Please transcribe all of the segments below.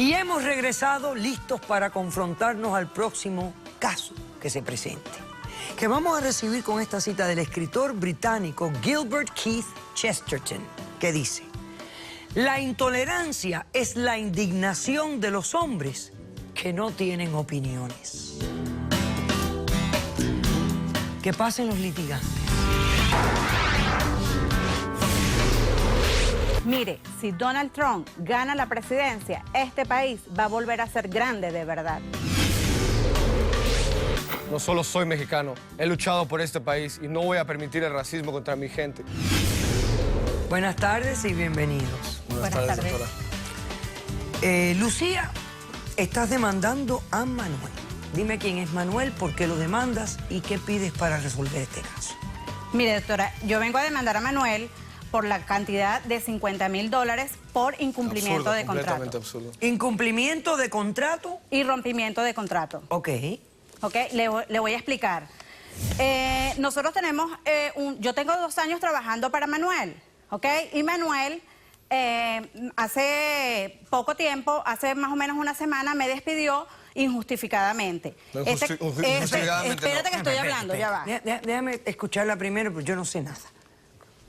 Y hemos regresado listos para confrontarnos al próximo caso que se presente, que vamos a recibir con esta cita del escritor británico Gilbert Keith Chesterton, que dice: la intolerancia es la indignación de los hombres que no tienen opiniones. Que pasen los litigantes. Mire, si Donald Trump gana la presidencia, este país va a volver a ser grande de verdad. No solo soy mexicano, he luchado por este país y no voy a permitir el racismo contra mi gente. Buenas tardes y bienvenidos. Buenas tardes, doctora. Lucía, estás demandando a Manuel. Dime quién es Manuel, por qué lo demandas y qué pides para resolver este caso. Mire, doctora, yo vengo a demandar a Manuel por la cantidad de $50,000 por incumplimiento Absurdo, de contrato. completamente absurdo. ¿Incumplimiento de contrato? Y rompimiento de contrato. Ok. Ok, le voy a explicar. Nosotros tenemos, yo tengo 2 años trabajando para Manuel, ¿ok? Y Manuel, hace poco tiempo, hace más o menos una semana, me despidió injustificadamente. Injustificadamente Espérate que estoy Espera, hablando, espera. ya va. Déjame escucharla primero, porque yo no sé nada.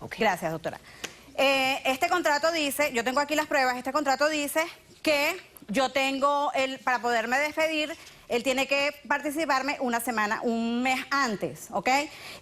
Okay. Gracias, doctora. Este contrato dice, yo tengo aquí las pruebas, este contrato dice que yo tengo, para poderme despedir, él tiene que participarme un mes antes, ¿ok?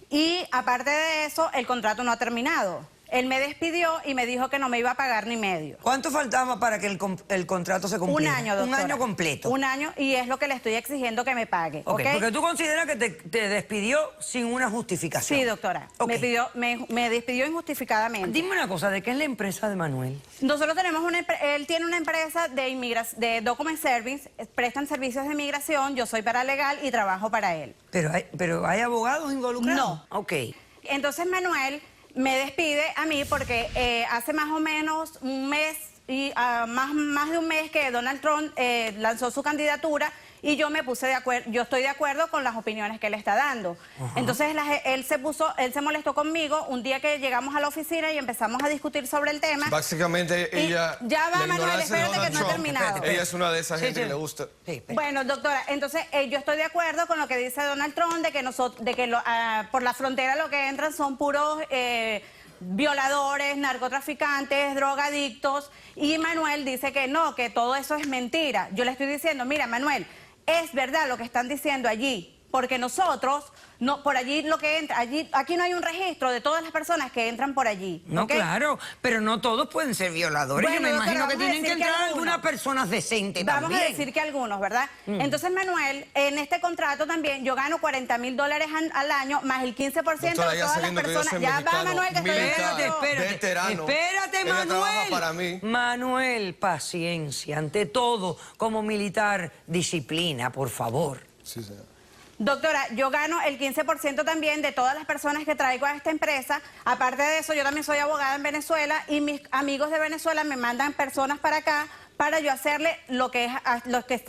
Y aparte de eso, el contrato no ha terminado. Él me despidió y me dijo que no me iba a pagar ni medio. ¿Cuánto faltaba para que el contrato se cumpliera? 1 año, doctora. Un año completo. 1 año, y es lo que le estoy exigiendo que me pague, ¿ok? Porque tú consideras que te despidió sin una justificación. Sí, doctora. Okay. Me despidió injustificadamente. Dime una cosa, ¿de qué es la empresa de Manuel? Nosotros tenemos él tiene una empresa de Document Service, prestan servicios de inmigración, yo soy paralegal y trabajo para él. ¿Pero hay abogados involucrados? No. Ok. Entonces Manuel me despide a mí porque hace más o menos un mes, y más de un mes que Donald Trump lanzó su candidatura y yo me puse de acuerdo, yo estoy de acuerdo con las opiniones que él está dando. Entonces él se molestó conmigo un día que llegamos a la oficina y empezamos a discutir sobre el tema. Básicamente ella... Ya va, Manuel, espérate que no he terminado. Ella es una de esas gente que le gusta. Sí, Bueno, doctora, entonces yo estoy de acuerdo con lo que dice Donald Trump de que por la frontera lo que entran son puros violadores, narcotraficantes, drogadictos, y Manuel dice que no, que todo eso es mentira. Yo le estoy diciendo, mira, Manuel, es verdad lo que están diciendo allí, porque nosotros, no, por allí lo que entra, aquí no hay un registro de todas las personas que entran por allí. No, ¿okay? claro, pero no todos pueden ser violadores. Bueno, yo me doctora, imagino que vamos a tienen que decir que entrar algunos. algunas personas decentes Vamos también. a decir que algunos, ¿verdad? Entonces, Manuel, en este contrato también yo gano $40,000 al año, más el 15% Doctora, de todas las sabiendo que yo personas. soy Ya va, mexicano, Manuel, que estoy militar, Espérate. veterano. Espérate, Ella Manuel. trabaja para mí. Manuel, paciencia. Ante todo, como militar, disciplina, por favor. Sí, señor. Doctora, yo gano el 15% también de todas las personas que traigo a esta empresa. Aparte de eso, yo también soy abogada en Venezuela y mis amigos de Venezuela me mandan personas para acá para yo hacerle lo que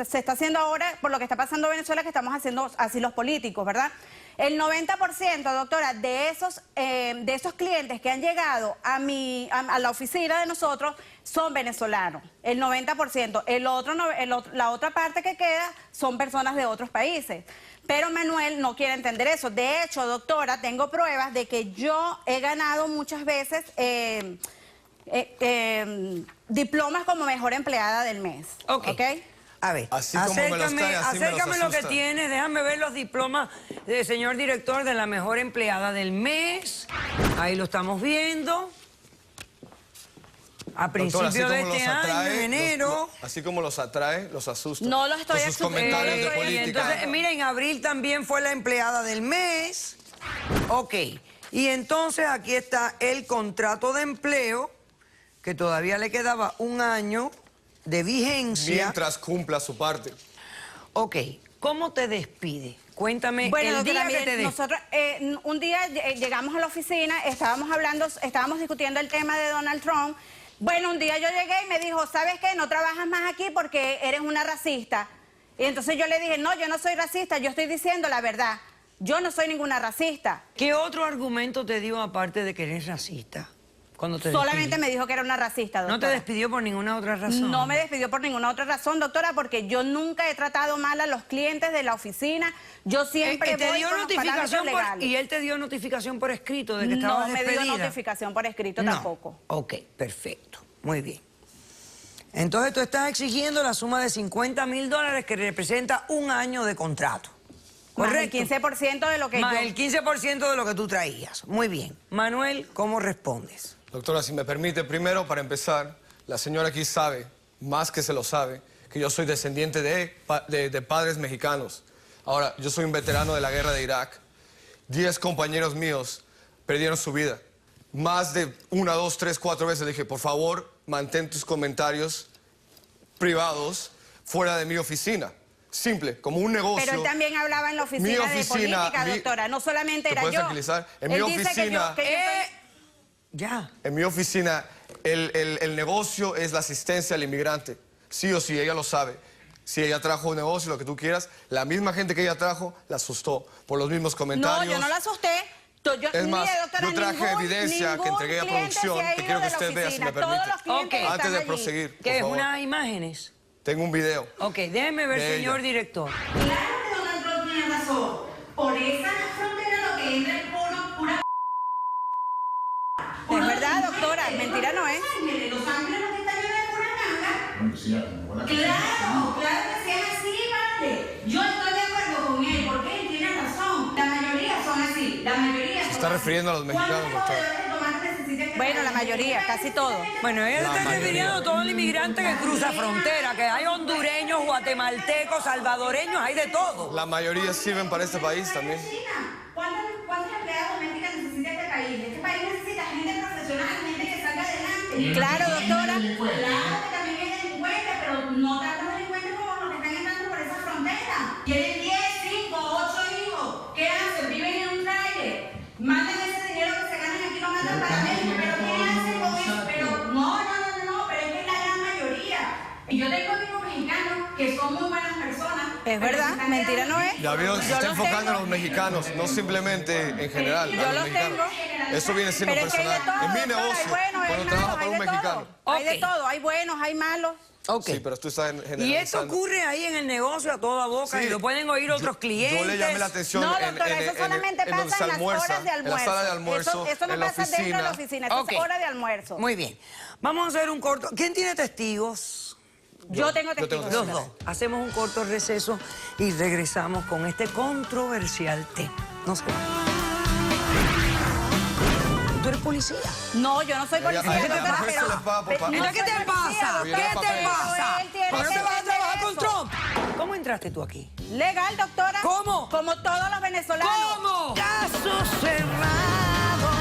se está haciendo ahora, por lo que está pasando en Venezuela, que estamos haciendo asilos políticos, ¿verdad? El 90%, doctora, de esos clientes que han llegado a la oficina de nosotros son venezolanos. El 90%. La otra parte que queda son personas de otros países. Pero Manuel no quiere entender eso. De hecho, doctora, tengo pruebas de que yo he ganado muchas veces diplomas como mejor empleada del mes. Ok. A ver, Así como me los trae, así me los acércame lo que asusta. tienes, déjame ver los diplomas del señor director de la mejor empleada del mes. Ahí lo estamos viendo. A principios Doctora, de este año, en enero. Así como los atrae, los asusta. No lo estoy Con sus comentarios de estoy política. Entonces, mira, en abril también fue la empleada del mes. Ok. Y entonces aquí está el contrato de empleo, que todavía le quedaba 1 año de vigencia. Mientras cumpla su parte. Ok. ¿Cómo te despide? Cuéntame Bueno, el doctora, día que te mire, nosotros un día llegamos a la oficina, estábamos discutiendo el tema de Donald Trump. Bueno, un día yo llegué y me dijo, ¿sabes qué? No trabajas más aquí porque eres una racista. Y entonces yo le dije, no, yo no soy racista, yo estoy diciendo la verdad. Yo no soy ninguna racista. ¿Qué otro argumento te dio aparte de que eres racista? Cuando te Solamente despidió. me dijo que era una racista, doctora. ¿No te despidió por ninguna otra razón? No me despidió por ninguna otra razón, doctora, porque yo nunca he tratado mal a los clientes de la oficina. Yo siempre te voy dio con los notificación parámetros legales. y él te dio notificación por escrito de que estabas No me despedida. dio notificación por escrito tampoco. Ok, perfecto. Muy bien. Entonces tú estás exigiendo la suma de $50,000 que representa un año de contrato. Más el ¿Correcto? 15% de lo que Más yo... el 15% de lo que tú traías. Muy bien. Manuel, ¿cómo respondes? Doctora, si me permite, primero, para empezar, la señora aquí sabe, más que se lo sabe, que yo soy descendiente de padres mexicanos. Ahora, yo soy un veterano de la guerra de Irak. 10 compañeros míos perdieron su vida. Más de 1, 2, 3, 4 veces dije, por favor, mantén tus comentarios privados fuera de mi oficina. Simple, como un negocio. Pero él también hablaba en la oficina, de política, doctora. No solamente ¿Te era puedes yo. tranquilizar? En Él mi dice que oficina... Ya. En mi oficina, el negocio es la asistencia al inmigrante. Sí o sí, ella lo sabe. Si ella trajo un negocio, lo que tú quieras, la misma gente que ella trajo la asustó por los mismos comentarios. No, yo no la asusté. Es más, mire, doctora, yo traje evidencia que entregué a producción, que quiero que usted vea, si me permite. Todos los clientes Ok. están Antes de allí. proseguir, por ¿Qué es? favor. ¿Unas imágenes? Tengo un video. Ok, déjeme ver, De señor ella. director. Claro que Donald Trump tiene razón. Por esa frontera lo que entra es pura... Es verdad, doctora, mentira no es. Los Ángeles lo que está lleno de pura ganga. Claro que sea así, vale. Yo estoy de acuerdo con él, porque él tiene razón. La mayoría son así, la mayoría son está así. refiriendo a los mexicanos, ¿Cuántos doctora? proveedores de tomate necesita que Bueno, la traigan? mayoría, casi todo. Bueno, ella La está mayoría. refiriendo a todo el inmigrante que cruza frontera, que hay hondureños, guatemaltecos, salvadoreños, hay de todo. La mayoría sirven para este país también. ¿Cuántos empleados domésticos necesita este país? Este país necesita gente profesional, gente que salga adelante. Claro, doctora. Claro que también hay delincuentes, pero no tantos delincuentes como los que están entrando por esa frontera. Tienen 10, 5, 8 hijos. ¿Qué hacen? Viven en un trailer. Manden ese dinero que se ganan aquí, lo mandan para México. ¿Pero qué hacen con eso? Pero no, pero es que es la gran mayoría. Y yo tengo amigos mexicanos que son muy buenas personas. Es verdad, mentira no es. Ya veo que se Yo está los enfocando tengo. en los mexicanos, no simplemente en general. Yo a los los mexicanos. tengo. Eso viene siendo Pero es que hay de personal. todo, En mi doctora, hay negocio, buenos, hay cuando malos, trabajo para hay un de mexicano. todo. Hay de Ok. todo, hay buenos, hay malos. Ok. Sí, pero tú estás Y esto generalizando. ocurre ahí en el negocio a toda boca Sí. y lo pueden oír otros clientes. Yo le llamé la atención No, en doctora, eso solamente donde pasa se en las almuerza, horas de almuerzo. en la sala de almuerzo, Eso no en la pasa dentro de la oficina. oficina, eso Ok. es hora de almuerzo. Muy bien. Vamos a hacer un corto. ¿Quién tiene testigos? Yo tengo yo tengo testigos. Los dos. Hacemos un corto receso y regresamos con este controversial tema. No se vayan. ¿Tú eres policía? No, yo no soy policía, a ella doctora, la mujer se pero... le paga por pero- pagar. no Mira, ¿qué soy te policía, pasa? doctora, ¿Qué te pero pasa? él tiene ¿Por qué que vas a trabajar con eso. Trump? ¿Cómo entraste tú aquí? Legal, doctora. ¿Cómo? Como todos los venezolanos. ¿Cómo? Caso cerrado.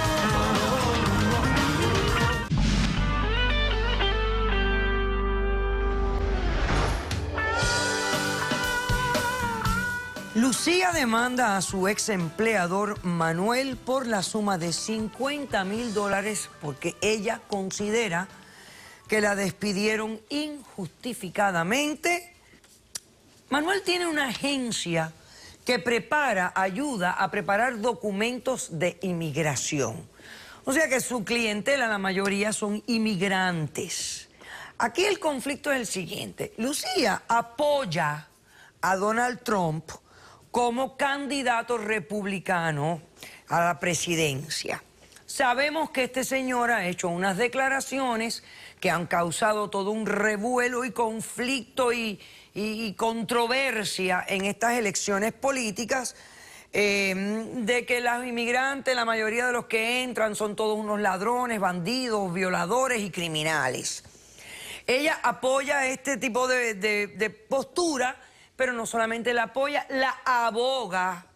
Lucía demanda a su ex empleador Manuel por la suma de $50,000 porque ella considera que la despidieron injustificadamente. Manuel tiene una agencia que ayuda a preparar documentos de inmigración. O sea que su clientela, la mayoría, son inmigrantes. Aquí el conflicto es el siguiente. Lucía apoya a Donald Trump como candidato republicano a la presidencia. Sabemos que este señor ha hecho unas declaraciones que han causado todo un revuelo y conflicto y controversia en estas elecciones políticas, de que los inmigrantes, la mayoría de los que entran son todos unos ladrones, bandidos, violadores y criminales. Ella apoya este tipo de postura, pero no solamente la apoya, la aboga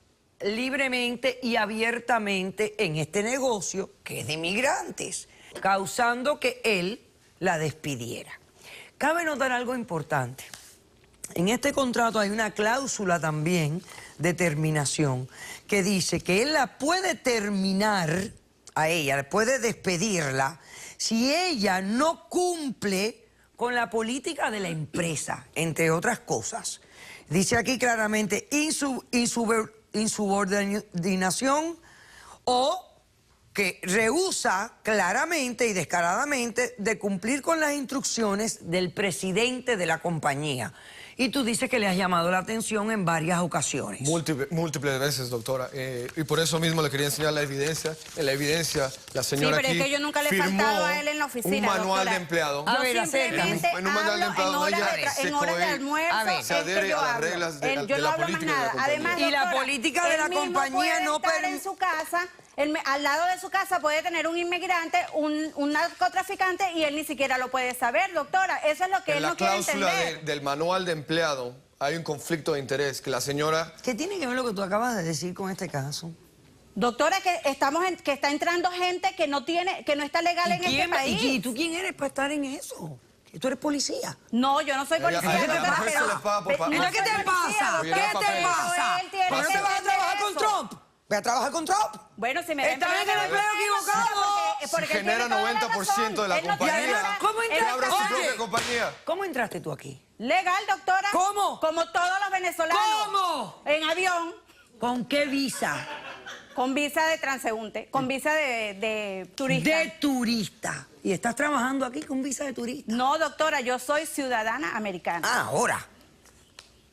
libremente y abiertamente en este negocio que es de inmigrantes, causando que él la despidiera. Cabe notar algo importante. En este contrato hay una cláusula también de terminación que dice que él la puede terminar a ella, puede despedirla si ella no cumple con la política de la empresa, entre otras cosas. Dice aquí claramente insubordinación o que rehúsa claramente y descaradamente de cumplir con las instrucciones del presidente de la compañía. Y tú dices que le has llamado la atención en varias ocasiones. Múltiples veces, doctora. Y por eso mismo le quería enseñar la evidencia. En la evidencia, la señora pero aquí es que yo nunca le he faltado a él en la oficina, un manual doctora. de empleado. A ver, Simplemente en un manual de empleado en ella horas de almuerzo, A ver, es se adhiere que yo a las hablo. reglas de Yo la no hablo más política de la nada. compañía. Además, Y la doctora, política de él la mismo compañía puede no estar en su casa, al lado de su casa puede tener un inmigrante, un narcotraficante, y él ni siquiera lo puede saber, doctora. Eso es lo que En él la no quiere cláusula entender. del manual de empleado hay un conflicto de interés que la señora... ¿Qué tiene que ver lo que tú acabas de decir con este caso? Doctora, que está entrando gente que no está legal en este país. ¿Y tú quién eres para estar en eso? ¿Que tú eres policía? No, yo no soy policía, Ella- doctora, ella- pero... se le paga por pero- pagar. Mira, ¿qué te soy policía, pasa? Oye, ¿Qué los te papeles. pasa? Él tiene ¿Por qué que te vas a entender trabajar con eso. Trump? ¿Ve a trabajar con Trump? Bueno, si me da Estás en el empleo equivocado. porque Si él genera tiene toda la 90% de la razón. Él no compañía, tiene nada- ¿Cómo él que entra- abra su Oye. propia compañía. ¿Cómo entraste tú aquí? Legal, doctora. ¿Cómo? Como todos los venezolanos. ¿Cómo? En avión, ¿Con qué visa? con visa de transeúnte, con visa de turista. De turista. ¿Y estás trabajando aquí con visa de turista? No, doctora, yo soy ciudadana americana. Ah, ahora.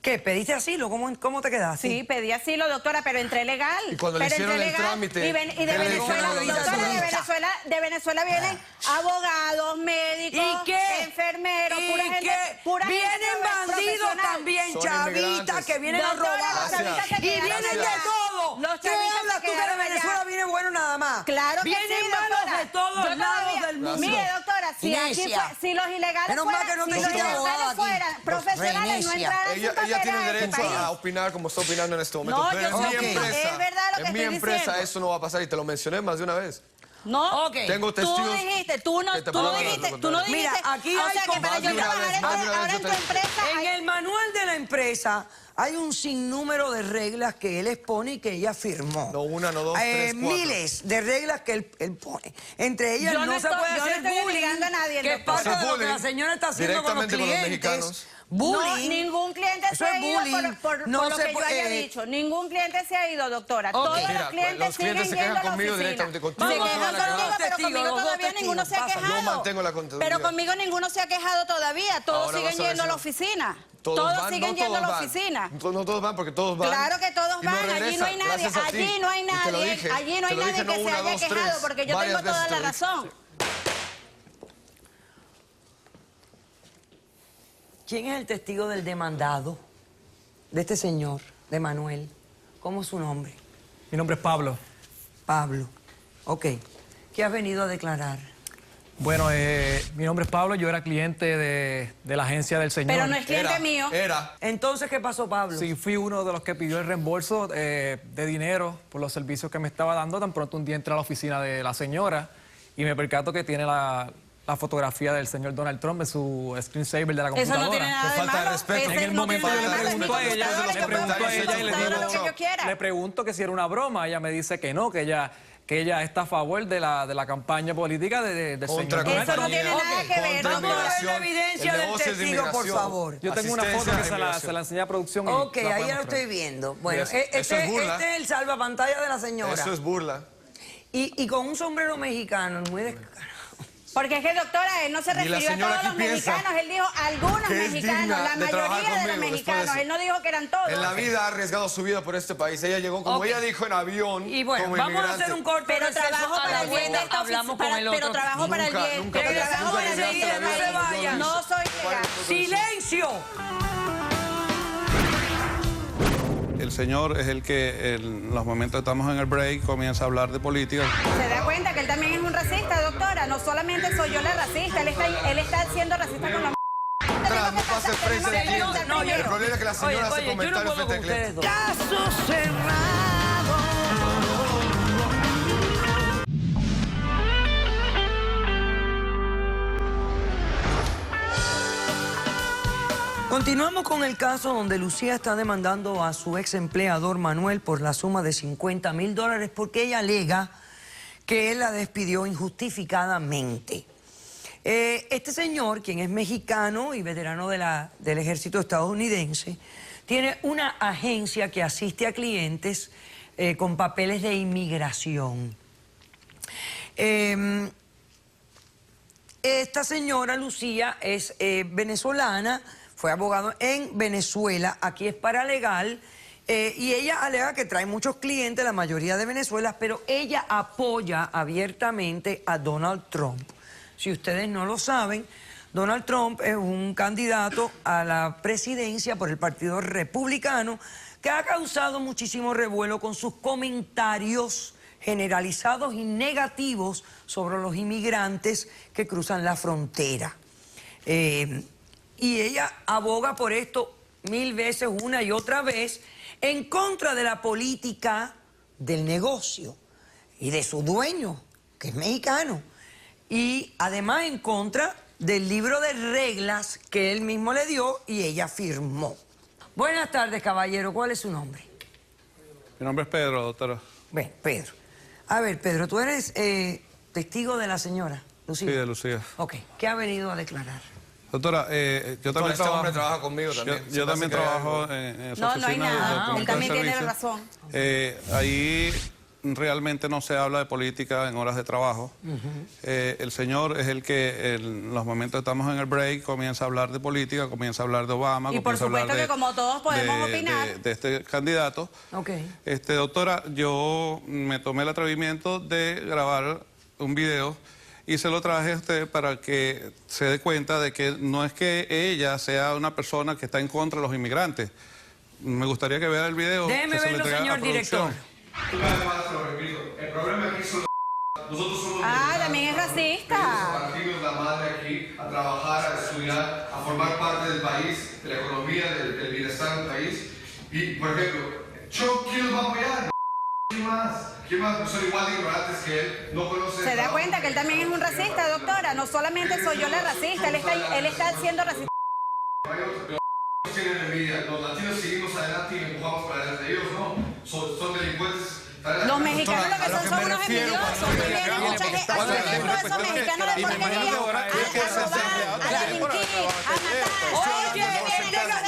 ¿Qué? ¿Pediste asilo? ¿Cómo te quedaste? Sí, pedí asilo, doctora, pero entré legal. Y cuando le Pero hicieron entré el legal. trámite, Y de ¿qué le Venezuela, dijeron a la doctora, visa? de Venezuela vienen abogados, médicos, ¿Y qué? enfermeros, pura ¿Y gente, qué? pura gente Vienen bandidos profesional. también, Son chavitas inmigrantes. que vienen a Doctora, robar. los chavitas se Y quedaron vienen de allá. todo. Los ¿Qué chavitas hablas se tú que de quedaron Venezuela allá. viene bueno nada más? Claro que Vienen sí, malos doctora. de todos Yo lados todavía- del mundo. Mire, doctora, si aquí Necia. si los ilegales Menos mal que no te si los hiciste abogada ilegales aquí. fueran profesionales, no Reinicia. entraran sin Ella tiene papeles a este derecho país. a opinar como está opinando en este momento. No, pero yo en mi sé que empresa, es verdad lo que en mi estoy empresa diciendo. eso no va a pasar y te lo mencioné más de una vez. No, Ok. Tengo testigos. tú dijiste, tú no que te puedo dijiste, hablar, tú no doctora. dijiste. Mira, aquí o hay sea que como- para yo más de una trabajar vez, más de una ahora vez en tu yo te- empresa. En hay- el manual de la empresa hay un sinnúmero de reglas que él expone y que ella firmó. No una, no dos, tres, cuatro. Miles de reglas que él pone. Entre ellas Yo no, no se estoy- puede yo no hacer estoy bullying, obligando a nadie, que es doctor. parte de lo que Bullying la señora está haciendo con los directamente con los clientes. mexicanos. Bullying. No, ningún cliente Eso se ha es ido bullying. por No lo se que yo puede- haya dicho. Ningún cliente se ha ido, doctora. Todos Mira, los clientes los clientes se siguen quejan yendo a la conmigo oficina. directamente, contigo Se no quejan van a quejar. conmigo, pero Testigos, conmigo los dos todavía testigos, ninguno se ha pasa. quejado. Yo mantengo la contabilidad. Pero conmigo ninguno se ha quejado todavía. Todos Ahora siguen vas a ver yendo a si la no. oficina. Todos Todos van, siguen no yendo a todos la van. oficina. No todos van porque todos van. Claro que todos y no van, allí no hay regresan, nadie, gracias a ti. allí no hay Y te lo nadie, dije, allí no hay te lo nadie dije, que no se una, haya dos, quejado, tres. porque yo Varias tengo toda veces la te lo dije. razón. ¿Quién es el testigo del demandado? De este señor, de Manuel. ¿Cómo es su nombre? Mi nombre es Pablo. Pablo. Ok. ¿Qué has venido a declarar? Bueno, mi nombre es Pablo, yo era cliente de la agencia del señor. Pero no es cliente mío. Era. Entonces, ¿qué pasó, Pablo? Sí, fui uno de los que pidió el reembolso de dinero por los servicios que me estaba dando. Tan pronto un día entré a la oficina de la señora y me percato que tiene la fotografía del señor Donald Trump en su screensaver de la Eso computadora. no tiene nada Qué de falta de malo. respeto. Ese En el no momento tiene yo nada le de malo. pregunto a ella, Es mi computadora, yo puedo hacer y le todo digo, lo que yo quiera. le pregunto que si era una broma. Ella me dice que no, que ella está a favor de la campaña política del Contra señor Donald Eso no Trump. tiene nada que ver, Contra Vamos a ver la inmigración, evidencia el del negocio es de testigo, por inmigración. favor. Yo tengo una Asistencia foto que de inmigración. se la enseñé a producción. y Ok, la pueden ahí ya lo mostrar. estoy viendo. Bueno, Eso es burla. este es el salvapantalla de la señora. Eso es burla. Y con un sombrero mexicano, muy descarado. Porque es que, doctora, él no se Y la refirió a señora todos los aquí piensa mexicanos. Él dijo algunos que es mexicanos, digna la de trabajar mayoría de los conmigo después de mexicanos. eso. Él no dijo que eran todos. En la vida ha arriesgado su vida por este país. Ella llegó, como Ok. ella dijo, en avión. Y bueno, como vamos a inmigrante. hacer un corte Pero receso. trabajo A para la el bien de vuelta esta hablamos oficina. con el otro. Pero trabajo para el Nunca, bien. nunca Pero te- trabajo nunca para el te bien llegaste del a la vida. país. vayan. No soy legal. ¡Silencio! El señor es el que en los momentos que estamos en el break comienza a hablar de política. Se da cuenta que él también es un racista, doctora. No solamente soy yo la racista, él está siendo racista con la Atrás, no pase frente de ti. No, yo El problema es que la señora hace yo no comentarios puedo frente con al cliente. ustedes dos. Caso cerrado. Continuamos con el caso donde Lucía está demandando a su ex empleador Manuel por la suma de $50,000 porque ella alega que él la despidió injustificadamente. Este señor, quien es mexicano y veterano del ejército estadounidense, tiene una agencia que asiste a clientes con papeles de inmigración. Esta señora, Lucía, es venezolana, fue abogado en Venezuela, aquí es paralegal, y ella alega que trae muchos clientes, la mayoría de Venezuela, pero ella apoya abiertamente a Donald Trump. Si ustedes no lo saben, Donald Trump es un candidato a la presidencia por el Partido Republicano que ha causado muchísimo revuelo con sus comentarios generalizados y negativos sobre los inmigrantes que cruzan la frontera. Y ella aboga por esto 1000 veces, una y otra vez, en contra de la política del negocio y de su dueño, que es mexicano. Y además en contra del libro de reglas que él mismo le dio y ella firmó. Buenas tardes, caballero. ¿Cuál es su nombre? Mi nombre es Pedro, doctora. Bien, Pedro. A ver, Pedro, tú eres testigo de la señora Lucía. Sí, de Lucía. Ok. ¿Qué ha venido a declarar? Doctora, yo también Este hombre trabaja conmigo también. Yo también trabajo en esa No, oficina. no hay nada. de Él también tiene servicio. razón. Ahí realmente no se habla de política en horas de trabajo. El señor es el que en los momentos que estamos en el break comienza a hablar de política, comienza a hablar de Obama, Y por comienza a hablar supuesto que como todos podemos de- opinar. de este candidato. Ok. Doctora, yo me tomé el atrevimiento de grabar un video y se lo traje a usted para que se dé cuenta de que no es que ella sea una persona que está en contra de los inmigrantes. Me gustaría que vea el video. Déjeme que se le verlo, entregue a señor director. producción. El problema aquí son nosotros somos También es racista. partimos la madre aquí a trabajar, a estudiar, a formar parte del país, de la economía, del bienestar del país. Y, por ejemplo, Trump, ¿quién lo va a apoyar? ¿Quién más? ¿Quién más? Son igual de ignorantes que él, no conocen. Se da cuenta que él también es un racista, doctora. No solamente soy yo la racista, él está siendo racista. Tienen envidia. Los latinos seguimos adelante y empujamos para adelante. Ellos no. Son delincuentes. Los mexicanos lo que son unos envidiosos. Muy bien, mucha gente. Así es dentro de esos mexicanos de porquería. A delinquir, a matar. Oye,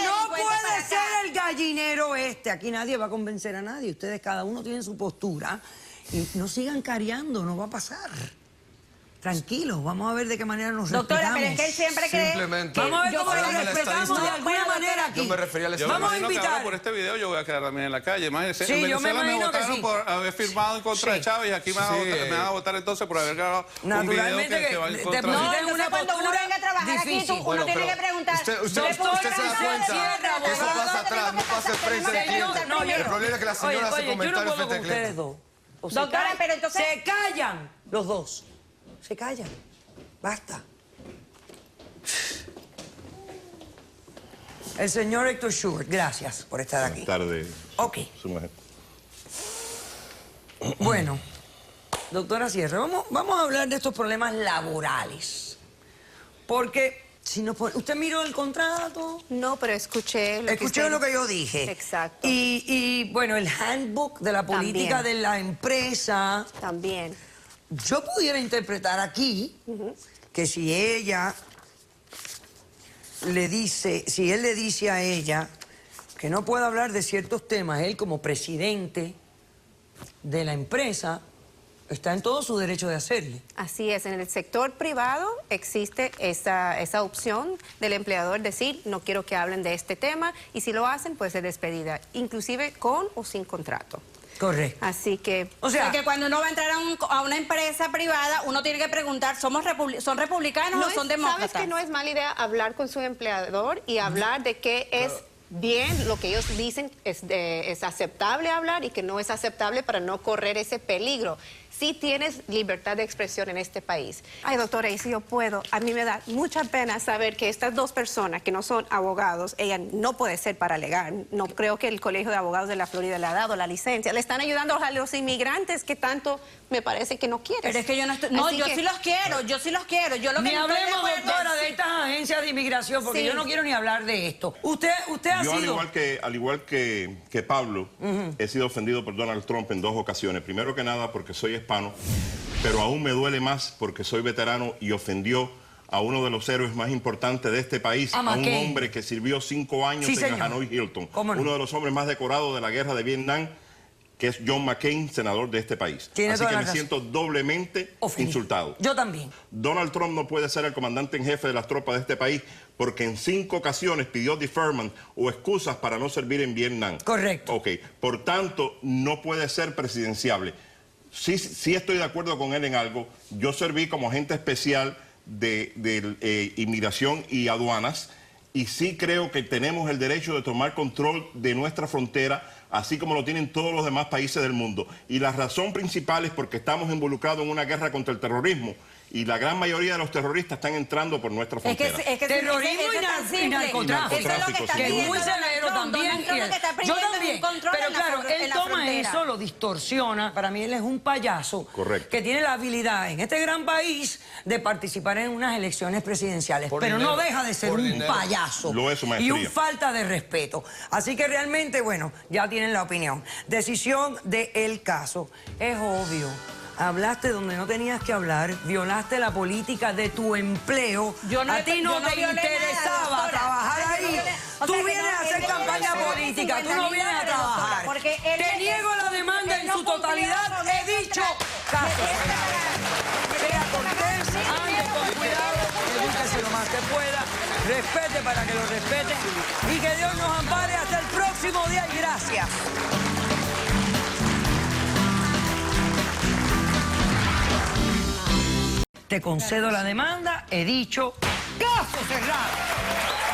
no puede ser el gallinero este. Aquí nadie va a convencer a nadie. Ustedes cada uno tiene su postura. Y no sigan careando, no va a pasar. Tranquilos, vamos a ver de qué manera nos Doctora, respetamos. pero es que él siempre cree... Simplemente. Vamos a ver cómo nos Háblame la respetamos de estadística. alguna manera aquí. Yo me refería a la Yo Vamos a me imagino que ahora invitar. por este video yo voy a quedar también en la calle. Imagínense, Sí, en yo me Venezuela me imagino que votaron sí. por haber firmado en contra Sí. de Chávez y aquí me van a votar entonces por haber grabado un video Naturalmente que va en que contra te de... No, pusiste en entonces una cuando uno postura venga a trabajar aquí, difícil. uno tiene que preguntar... Usted se Doctora, da cuenta Sierra, que eso pasa atrás, no pasa al frente del cliente. No, El problema es que la señora hace yo no comentarios puedo frente con al cliente. ustedes dos. O se Doctora, callan- pero entonces- Se callan los dos. Se callan. Basta. El señor Héctor Schubert, gracias por estar aquí. Tarde. Ok. Su majestad. Bueno, doctora Sierra, vamos a hablar de estos problemas laborales. Porque si nos pone- ¿usted miró el contrato? No, pero escuché lo Escuché usted- lo que yo dije. Exacto. Y, bueno, el handbook de la política También. de la empresa. También. Yo pudiera interpretar aquí que si ella le dice, si él le dice a ella que no puede hablar de ciertos temas, él como presidente de la empresa está en todo su derecho de hacerle. Así es, en el sector privado existe esa opción del empleador decir, no quiero que hablen de este tema, y si lo hacen, pues es despedida, inclusive con o sin contrato. Correcto. Así que... O O sea, sea, que cuando uno va a entrar a una empresa privada, uno tiene que preguntar, ¿son republicanos o son demócratas? ¿Sabes que no es mala idea hablar con su empleador y hablar de qué es bien lo que ellos dicen es aceptable hablar y que no es aceptable para no correr ese peligro? Sí tienes libertad de expresión en este país. Ay, doctora, y si yo puedo, a mí me da mucha pena saber que estas dos personas que no son abogados, ella no puede ser para alegar. No creo que el Colegio de Abogados de la Florida le ha dado la licencia. Le están ayudando a los inmigrantes que tanto me parece que no quieren. Pero es que yo no estoy... No, Así yo que- sí los quiero, yo sí los quiero. Yo lo que ni no estoy de hablemos, acuerdo- doctora, de estas agencias de inmigración, porque Sí. yo no quiero ni hablar de esto. Usted ha Yo, sido... al igual que Pablo, he sido ofendido por Donald Trump en 2 ocasiones. Primero que nada porque soy hispano, pero aún me duele más porque soy veterano y ofendió a uno de los héroes más importantes de este país, A a un McCain. hombre que sirvió 5 años Sí, en señor. el Hanoi Hilton, ¿Cómo no? uno de los hombres más decorados de la guerra de Vietnam, que es John McCain, senador de este país. Tiene Así toda que la me razón. siento doblemente Ofendido. insultado. Yo también. Donald Trump no puede ser el comandante en jefe de las tropas de este país porque en 5 ocasiones pidió deferment o excusas para no servir en Vietnam. Correcto. Ok, por tanto, no puede ser presidenciable. Sí estoy de acuerdo con él en algo. Yo serví como agente especial de inmigración y aduanas y sí creo que tenemos el derecho de tomar control de nuestra frontera, así como lo tienen todos los demás países del mundo. Y la razón principal es porque estamos involucrados en una guerra contra el terrorismo y la gran mayoría de los terroristas están entrando por nuestra frontera. Terrorismo eso y es tan simple. narcotráfico. Eso es lo que está Que es pidiendo muy Donald severo Trump. también. Donald Trump lo que está Yo pidiendo es también. un control Pero en la claro, él en la toma frontera. eso, lo distorsiona. Para mí él es un payaso. Correcto. Que tiene la habilidad en este gran país de participar en unas elecciones presidenciales. Por Pero dinero. no deja de ser Por un dinero. payaso. Lo es su y maestría. un falta de respeto. Así que realmente, bueno, ya tienen la opinión. Decisión del caso. Es obvio. Hablaste donde no tenías que hablar, violaste la política de tu empleo. Yo no a ti no yo no te violé nada, interesaba doctora. trabajar Yo no ahí. violé- o Tú sea, que vienes no, a hacer él campaña violó política, tú no 50.000 vienes a dólares, doctora, trabajar. porque él Te es- niego la demanda él en no su cumplió totalidad. con He el dicho contrato. caso Me tiene que cerrado. Sea cortés, ande con cuidado, edúquese lo más que pueda, respete para que lo respeten y que Dios nos ampare hasta el próximo día y gracias. Te concedo la demanda, he dicho caso cerrado.